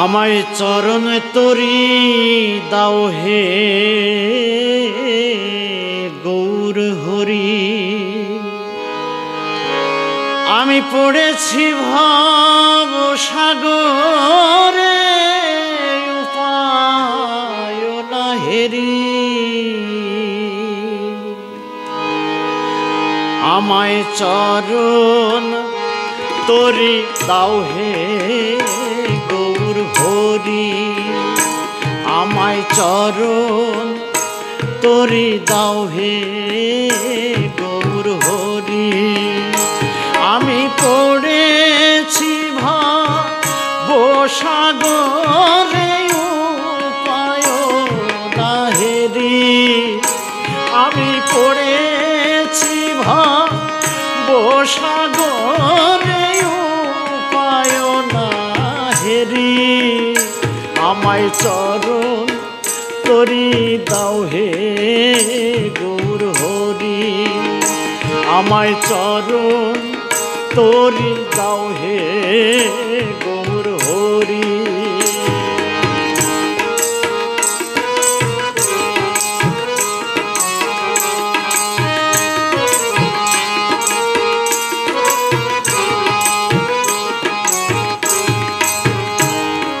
আমায় চরণ তরি দাও হে গৌর হরি। আমি পড়েছি ভব সাগরে উপায় না হেরি। আমায় চরণ তরি দাও হে গৌর হরি। আমায় চরণ তরি দাও হে গৌর হরি। আমি পড়েছি ভব সাগরে উপায় না হেরি। আমি পড়েছি ভব সাগরে উপায় না হেরি। আমায় চরণ তরি দাও হে গৌর হরি। আমায় চরণ তরি দাও হে গৌর হরি।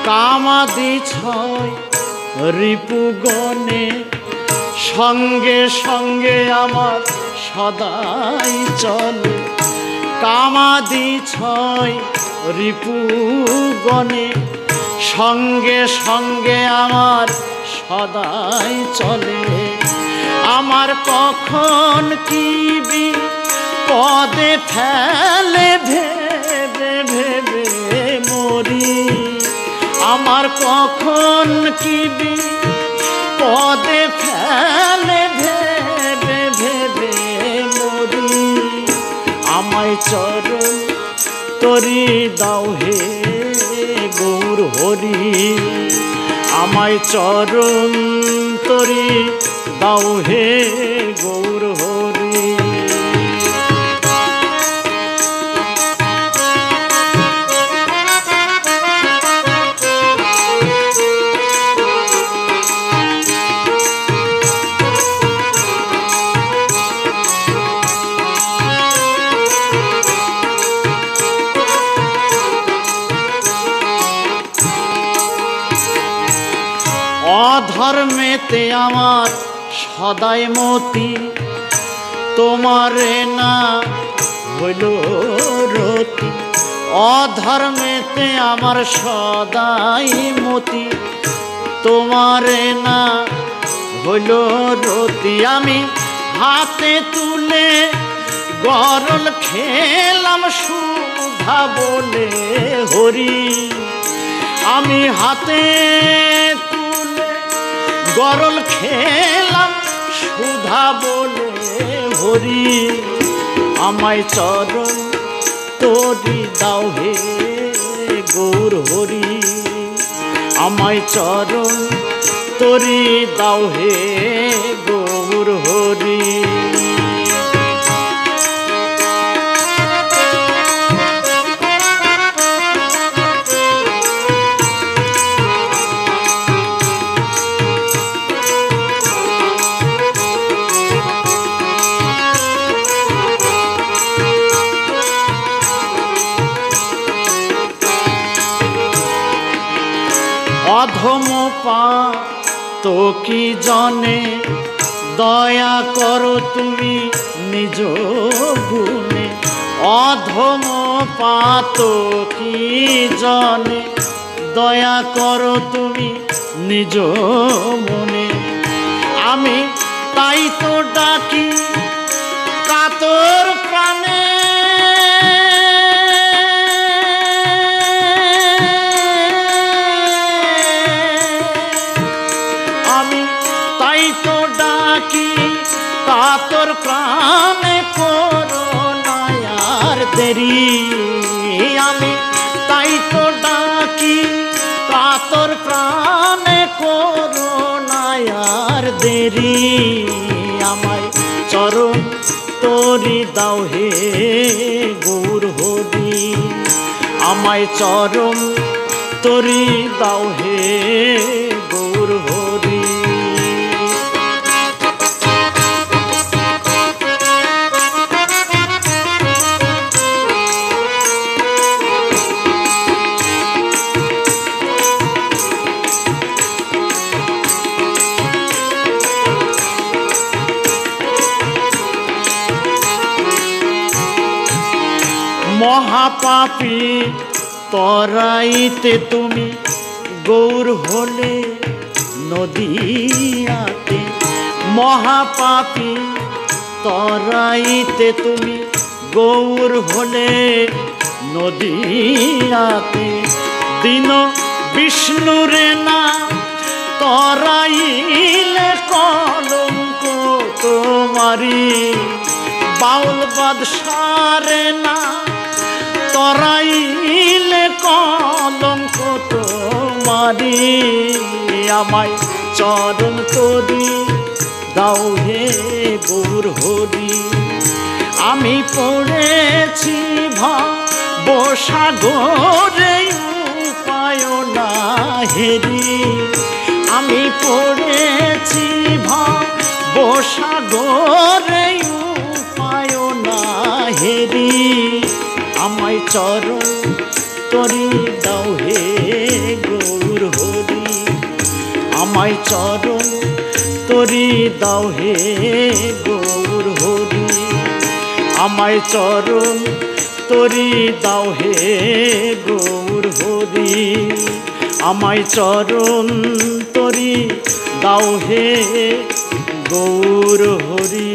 কামাদি ছয় রিপুগণে সঙ্গে সঙ্গে আমার সদাই চলে। কামাদি ছয় রিপুগণে সঙ্গে সঙ্গে আমার সদাই চলে। আমার কখন কি বিপদে ফেলে ভেবে ভেবে মরি। আমার কখন কি বিপদে ফেলে ভেবে ভেবে মরি। আমায় চরণ তরি দাও হে গৌর হরি। আমায় চরণ তরি দাও হে গৌর হরি। অধর্মেতে আমার সদাই মতি, তোমারে না হইল রতি। অধর্মেতে আমার সদাই মতি, তোমারে না হইল রতি। আমি হাতে তুলে গরল খেলাম সুধা বলে হরি। আমি হাতে গরল খেলাম সুধা বলে হরি। আমায় চরণ তরি দাও হে গৌর হরি। আমায় চরণ তরি দাও হে গৌর হরি। অধম পাতো কি জনে দয়া করো তুমি নিজ গুণে। অধম পাতো কি জনে দয়া করো তুমি নিজ মনে। আমি তাই তো ডাকি কাতর প্রাণে। কাতর প্রাণে করো নায়ার দেরি। আমি তাই তো ডাকি কাতর প্রাণে করো নায়ার দেরি। আমায় চরণ তরি দাও হে গৌর হরি। আমায় চরণ তরি দাও হে গৌর হরি। মহাপাপী তরাইতে তুমি গৌর হলে নদিয়াতে, মহাপাপী তরাইতে তুমি গৌর হলে নদিয়াতে। দিন বিষ্ণুরে না তরাইলে কলঙ্ক তোমারি, বাউল বাদশারে না তরাইলে কলঙ্ক তোমারি। আমায় চরণ তরি দাও হে গৌর হরি। আমি পড়েছি ভবসাগরে উপায় না হেরি, আমি পড়েছি ভবসাগরে উপায় না হেরি। আমায় চরণ তরি দাও হে গৌর হরি। আমায় চরণ তরি দাও হে গৌর হরি। আমায় চরণ তরি দাও হে গৌর হরি। আমায় চরণ তরি দাও হে গৌর হরি।